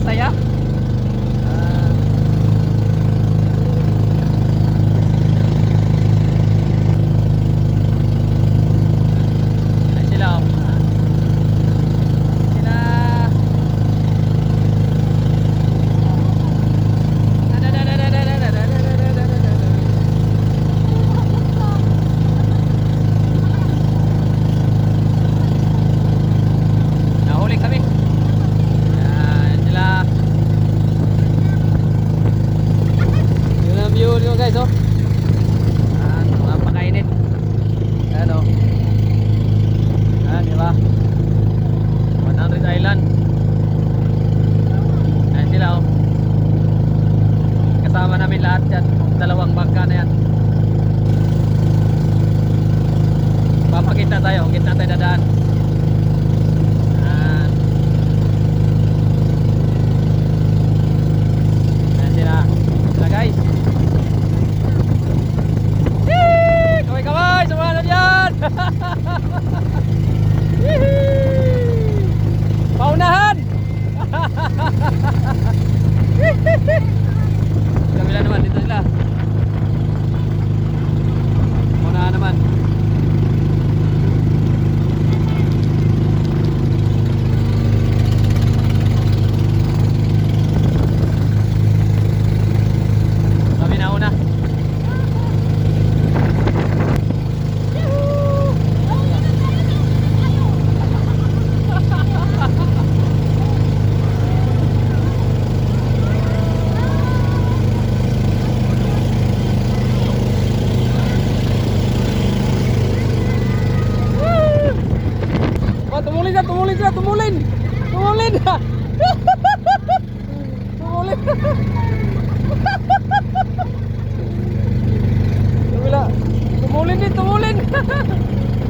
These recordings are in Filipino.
saya. Ayan sila oh. Sila. Nahuli kami. Ayan sila. Yun ang view nyo guys oh. Ayan, napakainit. Ayan oh. Ayan diba 100 Island. Ayan sila oh. Kasama namin lahat dyan. Dalawang bangka na yan. Papakita tayo. Kita tayo dadaan. Ayan. Ayan sila. Sila guys. Yee! Kaway-kaway! Sama na dyan! Yee! Paunahan! Kabila naman, dito sila. Paunahan naman. Kami na una. Oh, tumulin na, tumulin sila, tumulin! Tumulin na! Tumulin! Tumula! Tumulin din, tumulin!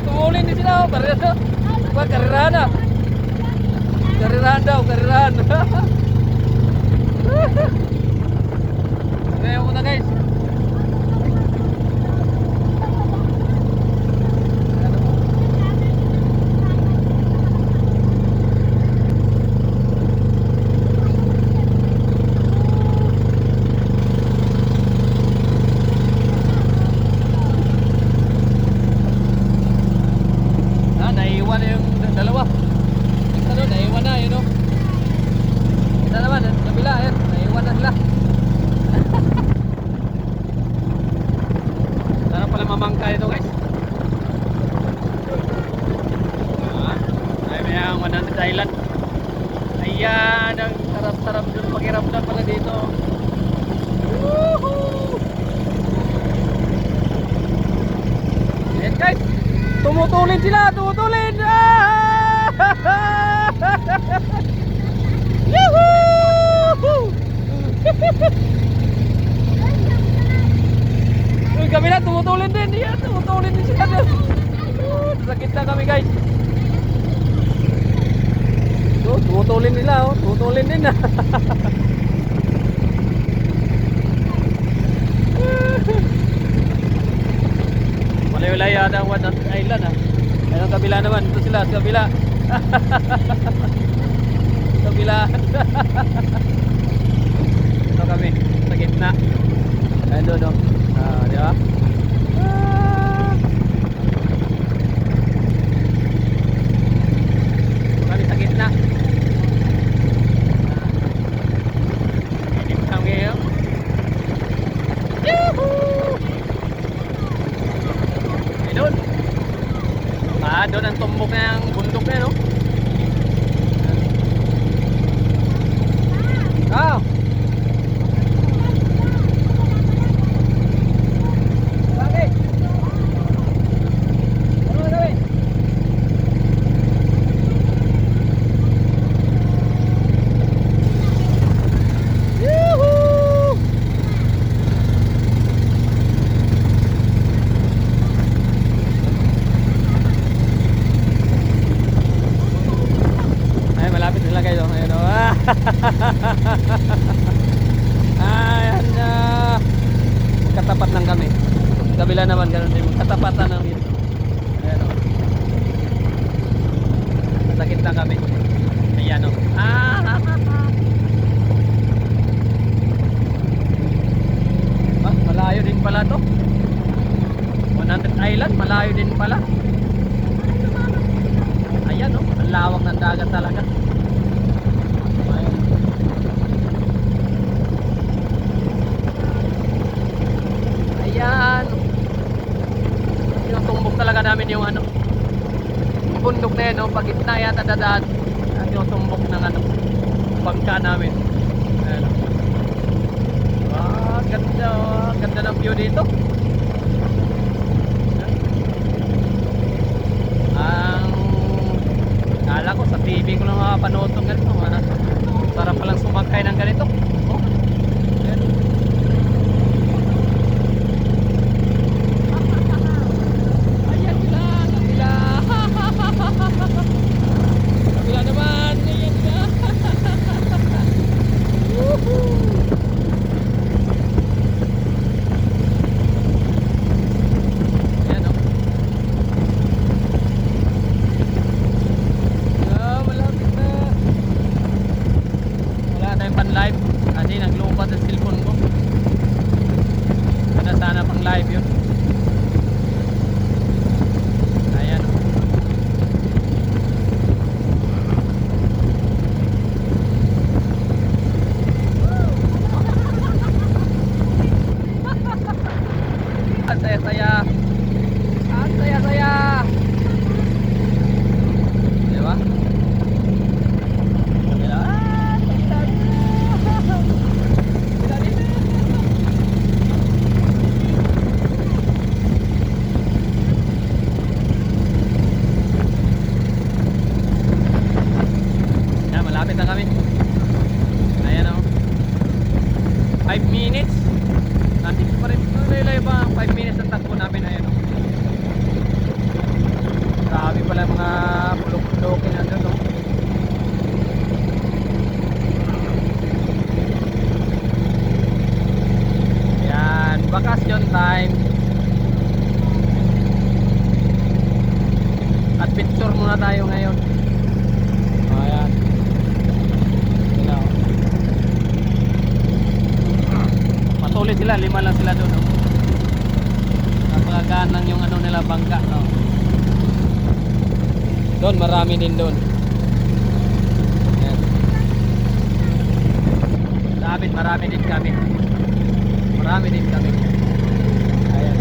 Tumulin din sila, oh, karirahan. Wah, karirahan na! Karirahan daw, karirahan! Ngayon ko na guys! Naiwan na yung dalawa. Isa doon, naiwan na, yun o. Isa naman, kabila, ayan, naiwan na sila. Sarap pala mamangka ito guys. Ay, may ang 100 Island. Ayan, ang sarap-sarap doon. Pakiramdam pala dito. Woohoo! Ayan guys. Tumutulin sila, tumutulin! Ah! Yuhuu! Uy, kami na, tumutulin din. Yan, tumutulin din sila. Sakit na kami guys. So, tumutulin nila, oh. Tumutulin din na. Malay-malay yata ang 100 Island ah. Ayun ang kabila naman. Ito sila sa kabila. Kabila. Ito kami sa gitna. Ayun doon oh. Di ba? Ito kami sa gitna. Edit kami yun. Yuhuu! Doon. Doon ang tumbok ng bundok na, no? Ah. Bakit? Ano gawin? Yuhuu! Ay, malapit sila guys, oh. Ayun, oh. Ayan na. Katapat lang kami. Kabila naman ganoon din. Katapatan ng dito. Ayan, oh. Masakit na kami. Ayan, oh. to. 100 Island, malayo din pala. Ayan oh, ang lawak ng dagat talaga. Ayan. Ayan. Tinutumbok talaga namin yung ano, bundok na yun, no? Pag gitna yata dadaan, tinutumbok ng ano, bangka namin. Ayan. Ganda, ganda ng view dito. Ang kala ko sa TV ko lang makapanood ng ganito. Sarap palang sumakay ng ganito. Oh. Ayan. Ayan sila, kabila. Kabila naman. Ayan sila. Woohoo! Live kasi naglupat ang cellphone ko. Kada sana pang live yun. Ayan. Ang saya-saya. Ang saya-saya. Diba? Malapit na kami. Ayan o. 5 minutes. Nandito pa rin. Nalilay ba? 5 minutes ang takbo namin. Ayan o. Grabe pala mga bulok-bulokin na doon o. Ayan. Vacation time. At picture muna tayo ngayon. Ayan. Matuloy sila, 5 lang sila doon. Oh. Napakagaan lang yung ano nila, bangka. Oh. Doon, marami din doon. Ayan. Sa amin, marami din kami. Marami din kami. Ayan.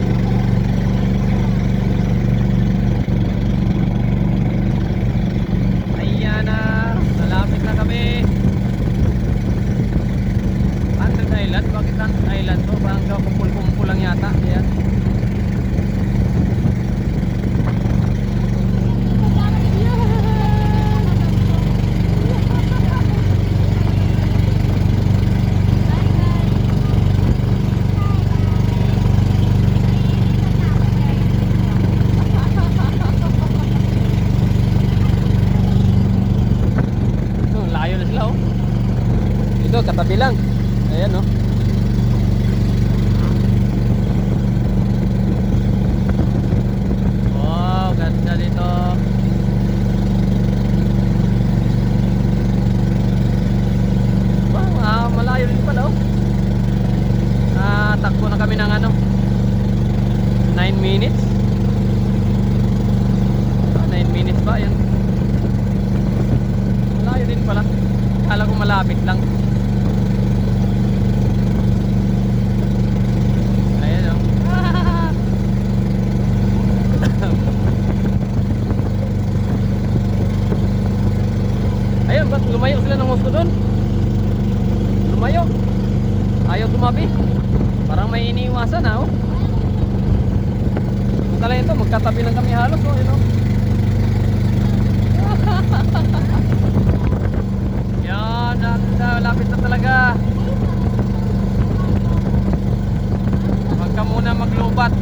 Ayan na. Malapit na kami. Island, bakit ang island to? Parang kumpul-kumpul lang yata. Ayan. Layo na sila oh. Ito, katabi lang. Ayan oh. Wow, ganda dito. Wow, malayo din pala oh. Takbo na kami ng ano 9 minutes. 9 minutes ba yan? Malayo din pala. Kala ko malapit lang. Ayun, ba't lumayo sila ng gusto doon? Lumayo. Ayaw tumabi. Parang may iniiwasan ha oh. Tala ito, magkatabi lang kami halos oh, you know? Yan, lapit na talaga. Huwag ka muna maglubat.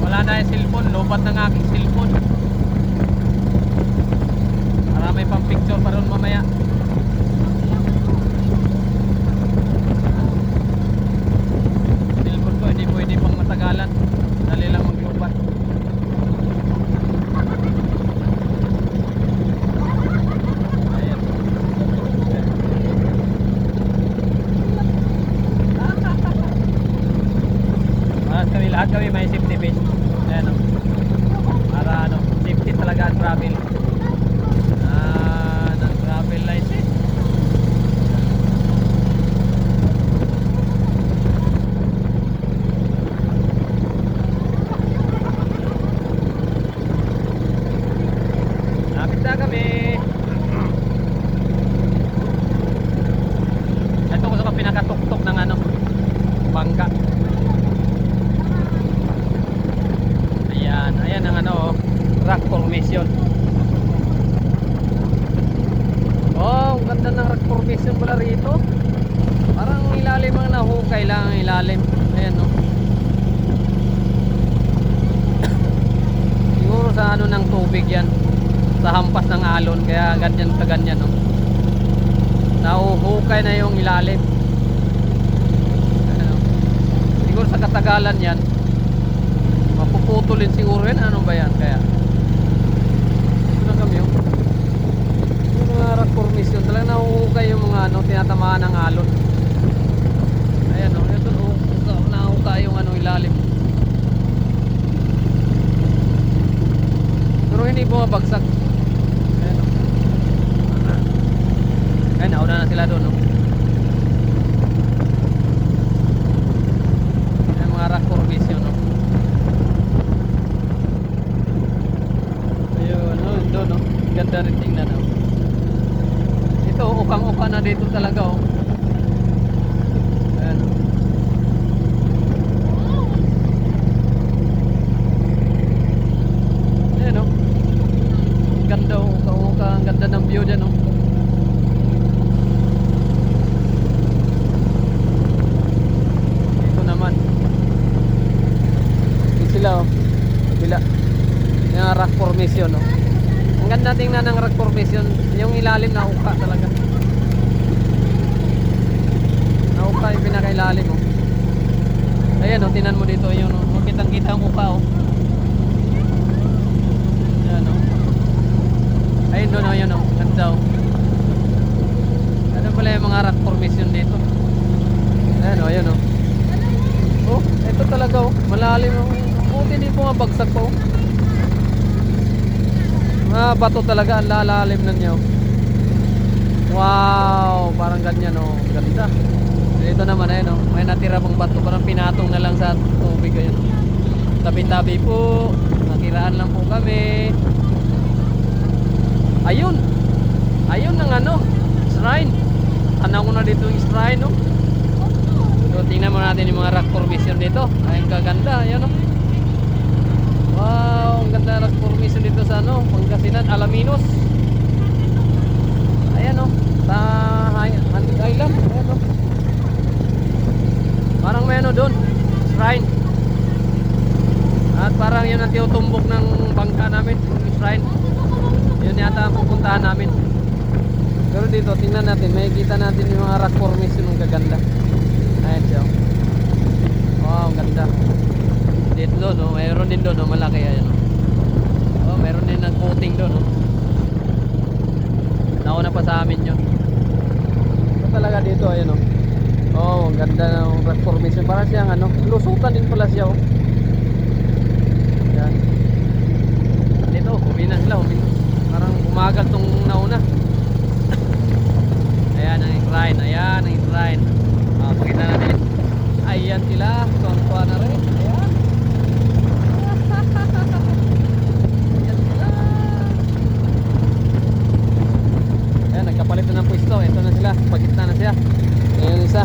Wala na yung cellphone, lubat ng aking cellphone. Para may pang picture pa ron mamaya. Cellphone ko hindi pwede pang matagalan. Dali lang maglubat. Ayan. bangka. Ayan, ayan ang ano, rock formation. Oh, ang ganda ng rock formation pala rito. Parang ilalim ang nahukay lang, ilalim. Ayan, no. Siguro sa ano ng tubig yan, sa hampas ng alon, kaya ganyan pa ganyan, no. Nahuhukay na yung ilalim. Ayan, no. Siguro sa katagalan yan, mapuputulin siguro yan. Ano ba yan kaya? Ano kami yung mga rock formation, talagang nahuhukay yung mga ano, tinatamaan ng alon. Ayan, no. Ito, nahuhukay yung ano, ilalim. Pero hindi bumabagsak. Ayan, no. Ayan, nauna na sila doon, no. Ayan, mga rock formation, no. Ayun, no, doon, no. Ganda rin tingnan, no. Ito, ukang-uka na dito talaga, oh. Ayan. Ayan, oh. Ganda, oh. Ukang-uka. Ang ganda ng view dyan, oh. Ito naman. Ito sila, oh. Bila. Yung rock formation, oh. Ang ganda tingnan ng rock formation. Yung ilalim na uka talaga. Nauka yung pinakailalim, oh. Ayan, oh, tinan mo dito yun, oh. Kitang kita ang uka, oh. Ayan, oh. Ayun doon, oh, yun, oh. Ganda, oh. Ano pala yung mga rock formation dito? Ayan, oh, yun, oh. Oh, ito talaga, oh. Malalim, oh. Buti hindi bumabagsak pa, oh. Mga bato talaga, ang lalalim na niya, oh. Wow, parang ganyan, oh. Ganda. Dito naman, ayun, oh. May natira pang bato, parang pinatong na lang sa tubig, ayun. Tabi-tabi po, nakiraan lang po kami. Ayun, ayun ang ano, shrine. Tanaw ko na dito yung shrine, oh. So tingnan mo natin yung mga rock formation dito. Ay, ang kaganda, ayun, oh. Wow, ang ganda ng rock formation dito sa ano, Pangasinan, Alaminos. Ayan, oh. Sa Island, ayan, oh. Parang may ano doon, shrine. At parang yun ang tinutumbok ng bangka namin, yung shrine. Yun yata ang pupuntahan namin. Pero dito, tingnan natin, may kita natin yung mga rock formation ng gaganda. Ayan siya. Wow, ang ganda. Dito doon, no? Mayroon din doon, no? Malaki, ayan. Oh, mayroon din ng coating doon, no? Nauna pa sa amin yun. Ito talaga dito, ayan, no? Oh, ang ganda ng rock formation. Parang siyang ano, lusutan din pala siya, oh. Yan. Dito, humina sila, humina. Parang umagal tong nauna. Ayan ang shrine, ayan ang shrine. Pakita natin. Ayan sila, tuwa na rin. Ayan. Ayan sila. Ayan, nagkapalit na ng pwesto. Ito na sila, pagitna na siya. Ayan isa.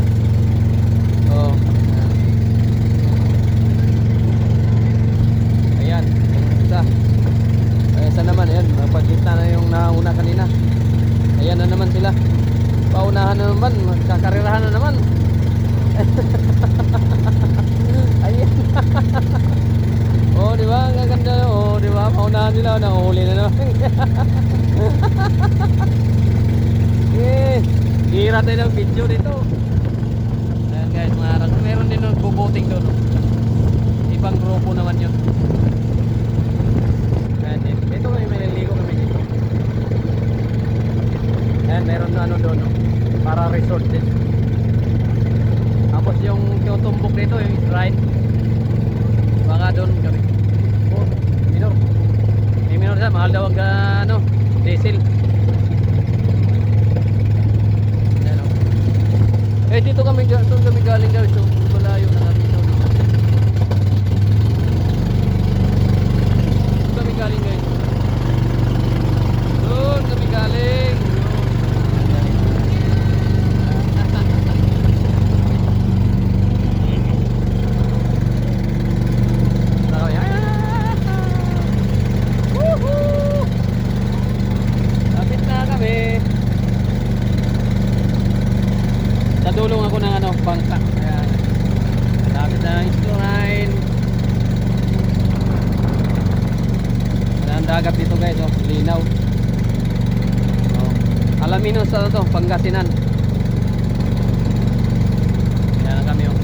Oh. Ayan, isa. Isa naman, ayan, pagkita na yung nauna kanina. Ayan na naman sila. Paunahan na naman, magkakarirahan na naman. Ayan. Oh, di ba? Ang gaganda. Oh, di ba? Paunahan nila, nahuli na naman. Eh, hira tayo ng video dito. Ayan guys, meron din nagbo-boating doon. Ibang grupo naman yun. Ito kami, may naligo kami dito. Ayan, meron na ano doon, no? Para resort din. Tapos yung tutumbok dito, yung shrine. Baka doon kami. Oh, minor. May minor siya, mahal daw ang ano, diesel. Ayan, no? Eh, dito kami galing guys. So, malayo na natin. Dito kami galing guys. Doon kami galing. Nadulong ako ng ano, bangka. Ayan. Lapit na ang shrine. Wala ang dagat dito guys, oh. Linaw. Oh. Alaminos ano to, Pangasinan. Ayan na kami, oh.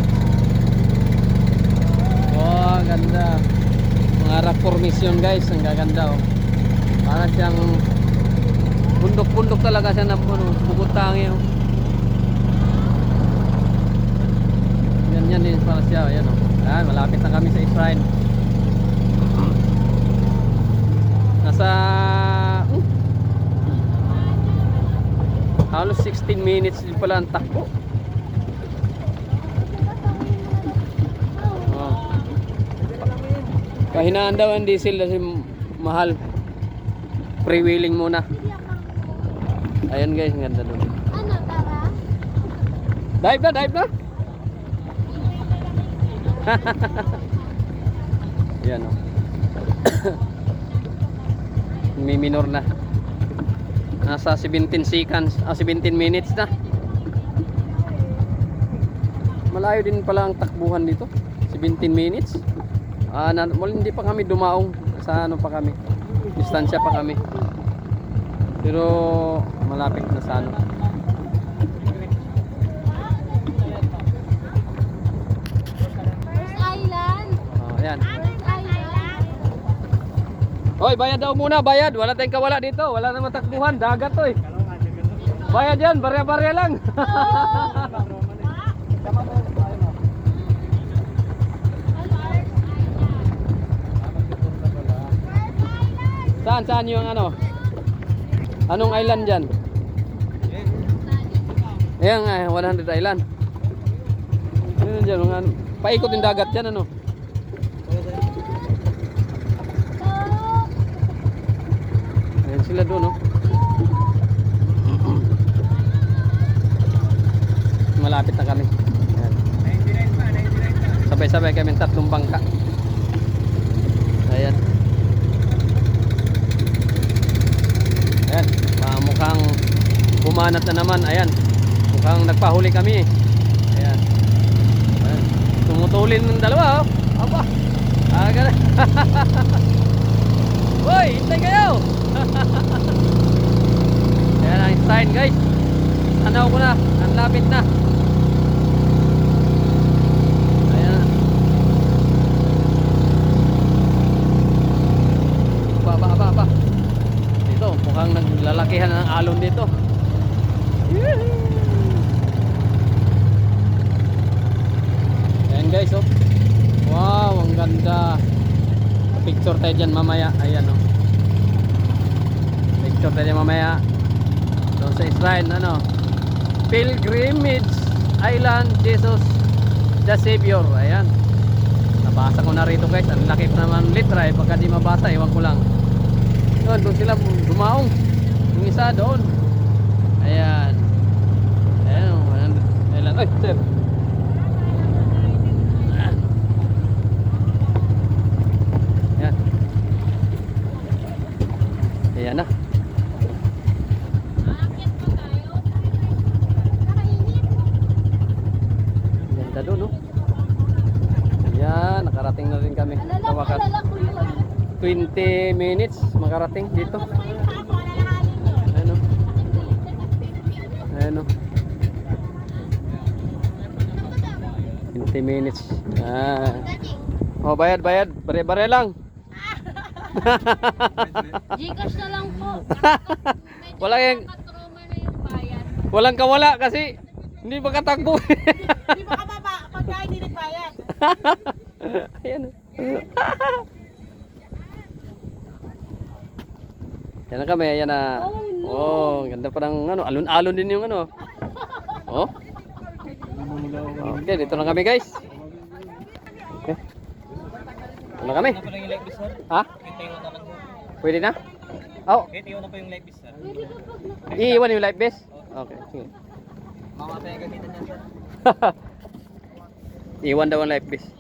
Oh, ganda. Mga rock formation guys, ang gaganda, oh. Para siyang bundok-bundok talaga siya na ano, bubutangi, oh. Yan din para siya, ayan, oh. Ayan, malapit na kami sa shrine. Nasa halos 16 minutes din pala ang takbo. Oh. Pahinaan daw ang diesel kasi mahal. Pre-wheeling muna. Ayan guys, ang ganda doon. Ano, tara? Dive na. Yan, oh. May minor na. Nasa 17 seconds, 17 minutes na. Malayo din pala ang takbuhan dito. 17 minutes. Hindi pa kami dumaong. Sa ano pa kami. Distansya pa kami. Pero malapit na sa ano. First Island. Ayan. First Island. Hoy, bayad daw muna, bayad. Wala tayong kawala dito. Wala namang takbuhan, dagat 'to eh. Bayad 'yan, barya-barya lang. Saan yung ano? Anong island diyan? Ayan nga, 100 Island. Ano diyan, mga ano? Paikot yung dagat diyan ano? Ayan sila doon, no? Malapit na kami. Ayan. Sabay-sabay kami tatlong bangka. Ayan. Ayan. Mukhang bumanat na naman. Ayan. Mukhang nagpahuli kami. Ayan. Ayan. Tumutulin ng dalawa, oh. Aba. Aga na. Hoy, hintay kayo. Ayan ang sign guys. Tanaw ko na. Ang lapit na. Ayan. Ba. Dito, mukhang naglalakihan ng alon dito. Ayan guys, oh. Wow, ang ganda. Picture tayo dyan mamaya. Ayan, oh. Picture tayo dyan mamaya. Doon sa shrine, ano, Pilgrimage Island Jesus the Savior. Ayan. Nabasa ko na rito guys. Ang laki pa naman litra eh. Pagka di mabasa, iwan ko lang. Doon sila dumaong. Yung isa doon. Ayan. Ayan, 100 Island. Ay, sir. Ayan. Ayan na. Ganda doon, no? Ayan, nakarating na rin kami. Sa wakas. 20 minutes makarating dito. Ayan, no? Ayan, no? 20 minutes. Oh, bayad. Bare-bare lang. Gcash na lang po. Walang yung, Katroma na yung bayan. walang kawala kasi hindi makatakbo. Hindi makababa pagka hindi nagbayad. Ayan. Yan na kami, ayan na. Oh, ganda pa ng ano, alon-alon din yung ano. Oh. Okay, dito na kami, guys. Okay. Dito na kami. Ha? Pwede na? Oh. Iiwan na po yung life vest, sir. Iiwan yung life vest? Okay, sige. Mamatay ang gamitan niya, sir. Iwan daw ang life vest.